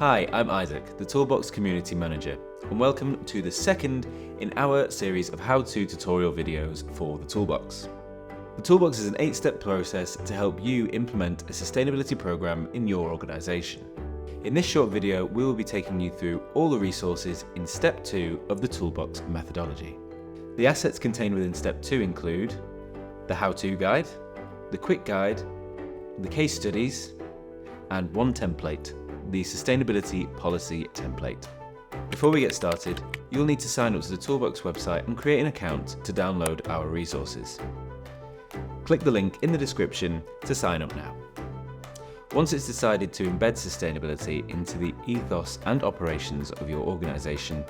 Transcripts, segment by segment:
Hi, I'm Isaac, the Toolbox Community Manager, and welcome to the second in our series of how-to tutorial videos for the Toolbox. The Toolbox is an 8-step process to help you implement a sustainability program in your organization. In this short video, we will be taking you through all the resources in Step 2 of the Toolbox methodology. The assets contained within Step 2 include the how-to guide, the quick guide, the case studies, and one template, the sustainability policy template. Before we get started, you'll need to sign up to the Toolbox website and create an account to download our resources. Click the link in the description to sign up now. Once it's decided to embed sustainability into the ethos and operations of your organisation,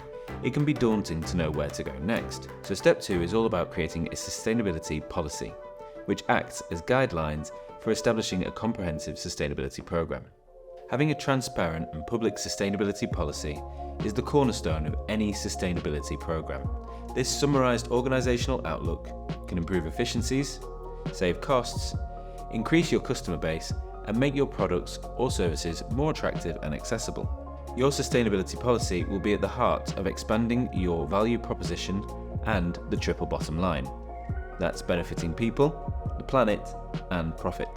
it can be daunting to know where to go next. So Step 2 is all about creating a sustainability policy, which acts as guidelines for establishing a comprehensive sustainability program. Having a transparent and public sustainability policy is the cornerstone of any sustainability program. This summarized organizational outlook can improve efficiencies, save costs, increase your customer base, and make your products or services more attractive and accessible. Your sustainability policy will be at the heart of expanding your value proposition and the triple bottom line. That's benefiting people, the planet, and profit.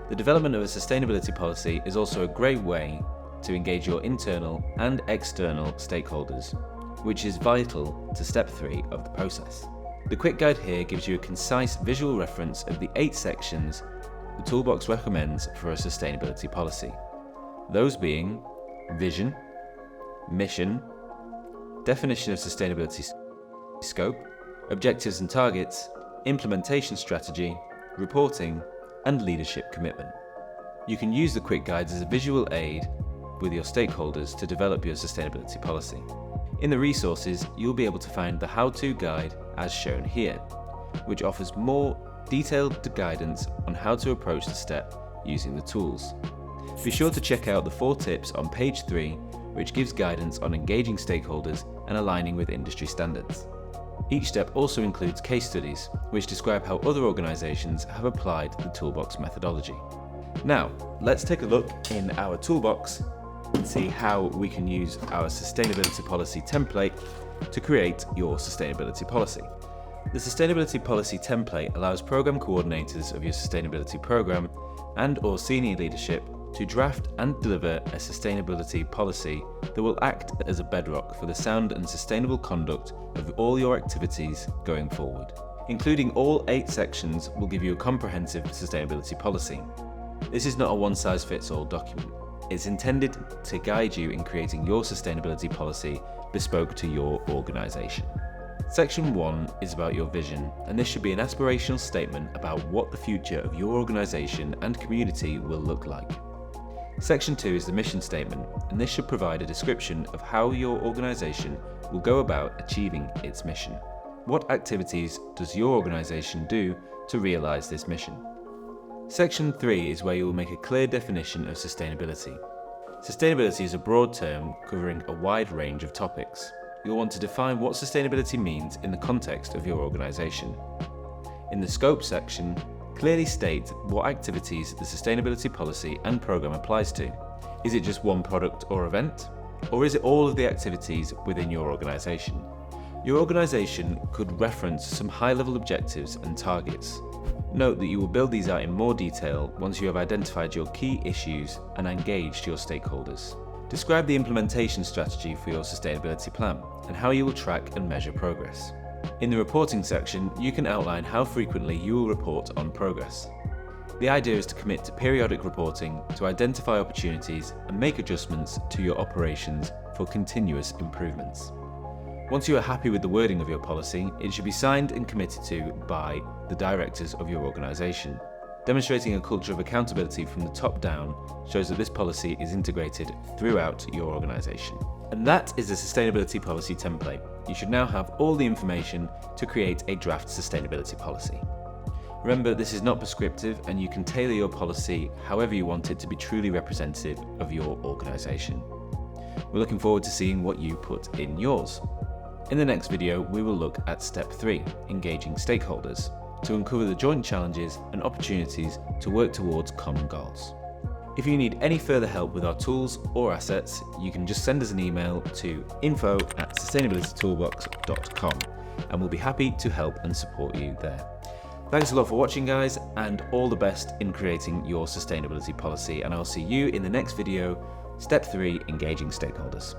The development of a sustainability policy is also a great way to engage your internal and external stakeholders, which is vital to Step 3 of the process. The quick guide here gives you a concise visual reference of the 8 sections the Toolbox recommends for a sustainability policy. Those being vision, mission, definition of sustainability scope, objectives and targets, implementation strategy, reporting, and leadership commitment. You can use the quick guides as a visual aid with your stakeholders to develop your sustainability policy. In the resources, you'll be able to find the how-to guide as shown here, which offers more detailed guidance on how to approach the step using the tools. Be sure to check out the 4 tips on page 3, which gives guidance on engaging stakeholders and aligning with industry standards. Each step also includes case studies, which describe how other organizations have applied the Toolbox methodology. Now, let's take a look in our Toolbox and see how we can use our sustainability policy template to create your sustainability policy. The sustainability policy template allows program coordinators of your sustainability program and/or senior leadership to draft and deliver a sustainability policy that will act as a bedrock for the sound and sustainable conduct of all your activities going forward. Including all 8 sections will give you a comprehensive sustainability policy. This is not a one-size-fits-all document. It's intended to guide you in creating your sustainability policy bespoke to your organisation. Section 1 is about your vision, and this should be an aspirational statement about what the future of your organisation and community will look like. Section 2 is the mission statement, and this should provide a description of how your organisation will go about achieving its mission. What activities does your organisation do to realise this mission? Section 3 is where you will make a clear definition of sustainability. Sustainability is a broad term covering a wide range of topics. You'll want to define what sustainability means in the context of your organisation. In the scope section, clearly state what activities the sustainability policy and program applies to. Is it just one product or event? Or is it all of the activities within your organisation? Your organisation could reference some high-level objectives and targets. Note that you will build these out in more detail once you have identified your key issues and engaged your stakeholders. Describe the implementation strategy for your sustainability plan and how you will track and measure progress. In the reporting section, you can outline how frequently you will report on progress. The idea is to commit to periodic reporting to identify opportunities and make adjustments to your operations for continuous improvements. Once you are happy with the wording of your policy, it should be signed and committed to by the directors of your organisation. Demonstrating a culture of accountability from the top down shows that this policy is integrated throughout your organisation. And that is the sustainability policy template. You should now have all the information to create a draft sustainability policy. Remember, this is not prescriptive and you can tailor your policy however you want it to be truly representative of your organisation. We're looking forward to seeing what you put in yours. In the next video, we will look at Step 3, engaging stakeholders, to uncover the joint challenges and opportunities to work towards common goals. If you need any further help with our tools or assets, you can just send us an email to info@sustainabilitytoolbox.com and we'll be happy to help and support you there. Thanks a lot for watching, guys, and all the best in creating your sustainability policy, and I'll see you in the next video. Step 3, engaging stakeholders.